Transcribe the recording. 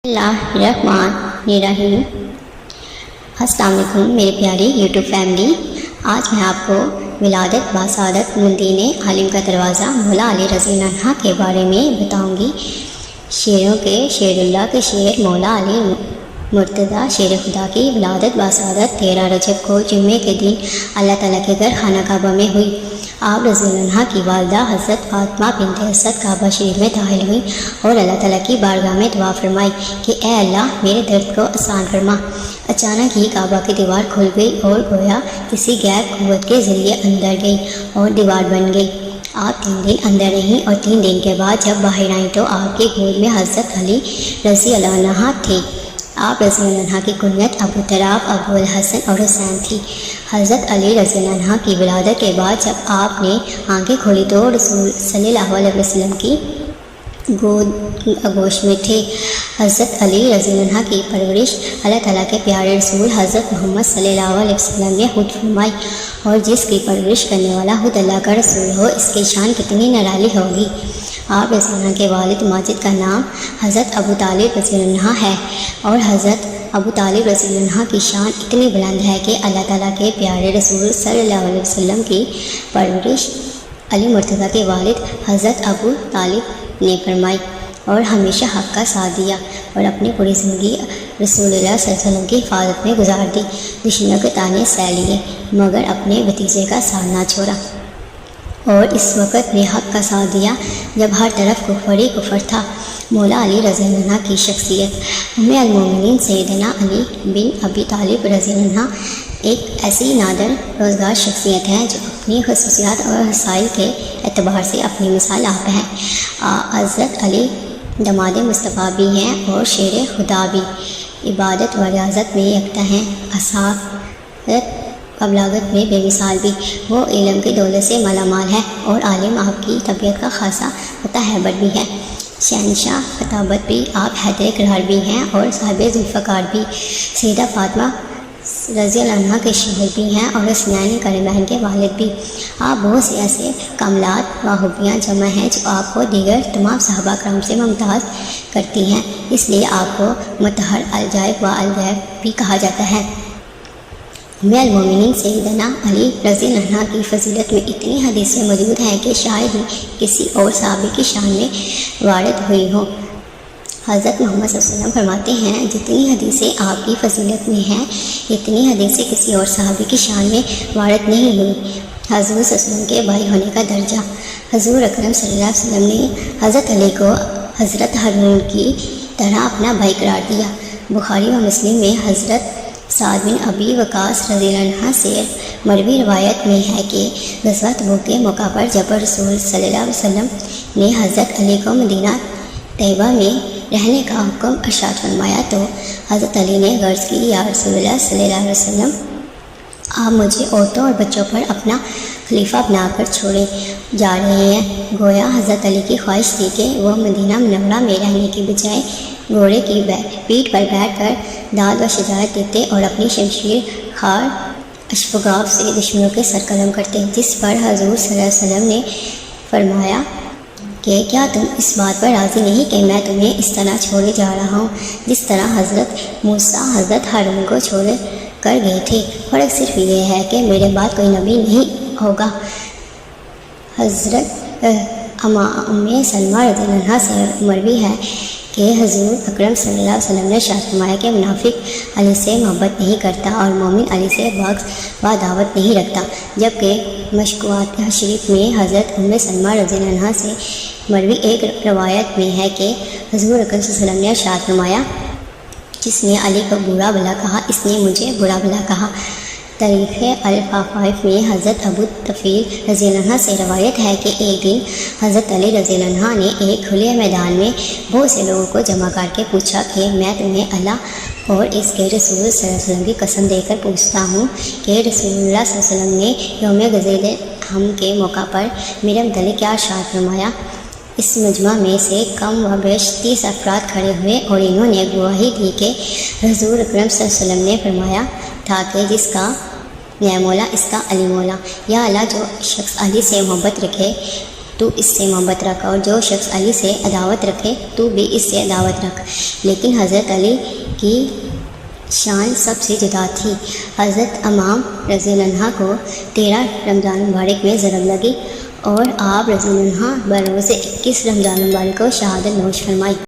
Bismillahirrahmanirrahim. अस्सलाम वालेकुम मेरे प्यारी यूट्यूब फैमिली। आज मैं आपको विलादत बासादत मुल्दीन आलिम का दरवाज़ा मौला अली रज़ी अन्हा के बारे में बताऊंगी। शेरों के शेरुल्लाह के शेर मौला अली मुर्तज़ा शेर खुदा की विलादत बासादत 13 रजब को जुम्मे के दिन अल्लाह ताला के घर खाना काबा में हुई। आप रज़ी अन्हा की वालदा हज़रत फ़ातिमा बिन्त असद काबा शरीफ में दाखिल हुई और अल्लाह ताला की बारगाह में दुआ फरमाई कि ए अल्लाह मेरे दर्द को आसान फरमा। अचानक ही काबा की दीवार खुल गई और गोया किसी गैर कुव्वत के ज़रिए अंदर गई और दीवार बन गई। आप 3 दिन अंदर रहीं और 3 दिन के बाद जब बाहर आईं तो आपकी गोद में हज़रत अली रज़ी अन्हा थे। आप रज़ी अन्हा की कुनियत अबू तराब, अबू अल हसन और हुसैन थी। हज़रत अली रज़ी अन्हा की विलादत के बाद जब आपने आंखें खोली तो रसूल सल्लल्लाहु अलैहि वसल्लम की गोश में थे। हज़रत अली रज़ी अन्हा की परवरिश अल्लाह ताला के प्यारे रसूल हज़रत मोहम्मद सल्लल्लाहु अलैहि वसल्लम ने खुद फरमाई और जिसकी परवरिश करने वाला खुद अल्लाह का रसूल हो इसकी शान कितनी निराली होगी। आप रज़ी अन्हा के वालिद माजिद का नाम हज़रत अबू तालिब रज़ी अन्हा है और हज़रत अबू तालिब रज़ी अन्हा की शान इतनी बुलंद है कि अल्लाह ताला के प्यारे रसूल सल्लल्लाहु अलैहि वसल्लम की परवरिश अली मुर्तज़ा के वालिद हज़रत अबू तालिब ने फरमाई और हमेशा हक़ का साथ दिया और अपनी पूरी ज़िंदगी रसूलुल्लाह सल्लल्लाहु अलैहि वसल्लम की हिफाजत में गुजार दी। दुश्मनों के ताने सह लिए मगर अपने भतीजे का साथ ना छोड़ा और इस वक्त ने हक़ का साथ दिया जब हर तरफ कुफर ही कुफर था। मौला अली रज़ी अन्हा की शख्सियत उम्मे अल मोमिनीन सैयदना अली बिन अबी तालिब रज़ी अन्हा एक ऐसी नादर रोज़गार शख्सियत है जो अपनी खसूसियात और हसाइल के एतबार से अपनी मिसाल आप हैं। हज़रत अली दमाद मुस्तफ़ा भी हैं और शेर खुदा भी, इबादत व रियाज़त में यकता हैं, असाफ़त बलागत में बेमिसाल भी। वो इल्म की दौलत से मालामाल है और आलिम आपकी तबीयत का खासा फताहबर भी है। शहनशाह खताबत भी आप हैदर करार भी हैं और साहिब ज़ुल्फ़कार भी। सैयदा फ़ातिमा रज़ी अन्हा के शोहर भी हैं और हसनैन करीमैन के वालिद भी। आप बहुत से ऐसे कमलात व खूबियाँ जमा हैं जो आपको दीगर तमाम सहाबा करम से मुमताज़ करती हैं, इसलिए आपको मुतहर अलजाइब व अलगैब भी कहा जाता है। उम्मे अल मोमिनीन सैयदना अली रज़ी अन्हा की फजीलत में इतनी हदीसें मौजूद हैं कि शायद ही किसी और सहाबी की शान में वारिद हुई हो। हज़रत मोहम्मद सल्लल्लाहु अलैहि वसल्लम फरमाते हैं जितनी हदीसें आपकी फजीलत में हैं इतनी हदीसें किसी और सहाबी की शान में वारिद नहीं हुई। हज़ूर सल्लल्लाहु अलैहि वसल्लम के भाई होने का दर्जा। हज़ूर अकरम सल्लल्लाहु अलैहि वसल्लम ने हज़रत अली को हज़रत हारून की तरह अपना भाई करार दिया। बुखारी व मुस्लिम में हज़रत साद बिन अबी वक़ास रज़ी अन्हा से मरवी रवायत में है कि ग़ज़वा तबूक के मौका पर जब रसूल सल्लल्लाहु अलैहि वसल्लम ने हज़रत अली को मदीना तैयबा में रहने का हुक्म इरशाद फरमाया तो हज़रत अली ने गर्ज की या रसूलुल्लाह सल्लल्लाहु अलैहि वसल्लम आप मुझे औरतों और बच्चों पर अपना खलीफा बनाकर छोड़े जा रहे हैं। गोया हज़रत अली की ख्वाहिश थी कि वह मदीना मुनव्वरा में रहने की बजाय घोड़े की पीठ पर बैठकर दाद व शजारत देते और अपनी शमशीर खार अशफगाफ से दुश्मनों के सरकलम करते, जिस पर हज़ूर सल्लल्लाहु अलैहि वसल्लम ने फरमाया कि क्या तुम इस बात पर राज़ी नहीं कि मैं तुम्हें इस तरह छोड़े जा रहा हूँ जिस तरह हज़रत मूसा हज़रत हारून को छोड़ कर गए थे। फ़र्क सिर्फ ये है कि मेरे बाद कोई नबी नहीं होगा। हज़रत उम्मे सलमा रज़ी अन्हा से मरवी है कि हज़ूर अकरम सल्लल्लाहु अलैहि वसल्लम ने इरशाद फरमाया कि मुनाफिक अली से मोहब्बत नहीं करता और मोमिन अली से बग़्ज़ व दावत नहीं रखता। जबकि मशकूआत शरीफ में हज़रत उम्मे सलमा रज़ी अन्हा से मरवी एक रवायत में है कि हज़ूर अकरम सल्लल्लाहु अलैहि वसल्लम ने इरशाद फरमाया जिसने अली को बुरा भला कहा इसने मुझे बुरा भला कहा। तारीख़ अल-फ़ाफ़ाइफ में हज़रत अबू तफ़ील रज़ी अन्हा से रवायत है कि एक दिन हज़रत अली रज़ी अन्हा ने एक खुले मैदान में बहुत से लोगों को जमा करके पूछा कि मैं तुम्हें अल्लाह और इसके रसूल सल्लल्लाहु अलैहि वसल्लम की कसम देकर पूछता हूँ कि रसूलुल्लाह सल्लल्लाहु अलैहि वसल्लम ने यौम ग़ज़ील हम के मौका पर मेरे मतलब क्या इरशाद फरमाया। इस मजमा में से कम व बेश 30 अफराद खड़े हुए और इन्होंने गवाही दी कि हज़ूर अकरम सल्लल्लाहु अलैहि वसल्लम ने फरमाया था कि जिसका मैं मौला इसका अली मौला। या अल्लाह जो शख्स अली से मोहब्बत रखे تو اس سے محبت رکھ، اور جو شخص علی سے عداوت رکھے تو بھی اس سے عداوت رکھ۔ لیکن حضرت علی کی شان سب سے جدا تھی۔ حضرت امام رضی اللہ عنہ کو 13 رمضان مبارک میں ضرب لگی اور آپ رضی اللہ عنہ بروز 21 رمضان مبارک کو شہادت نوش فرمائی۔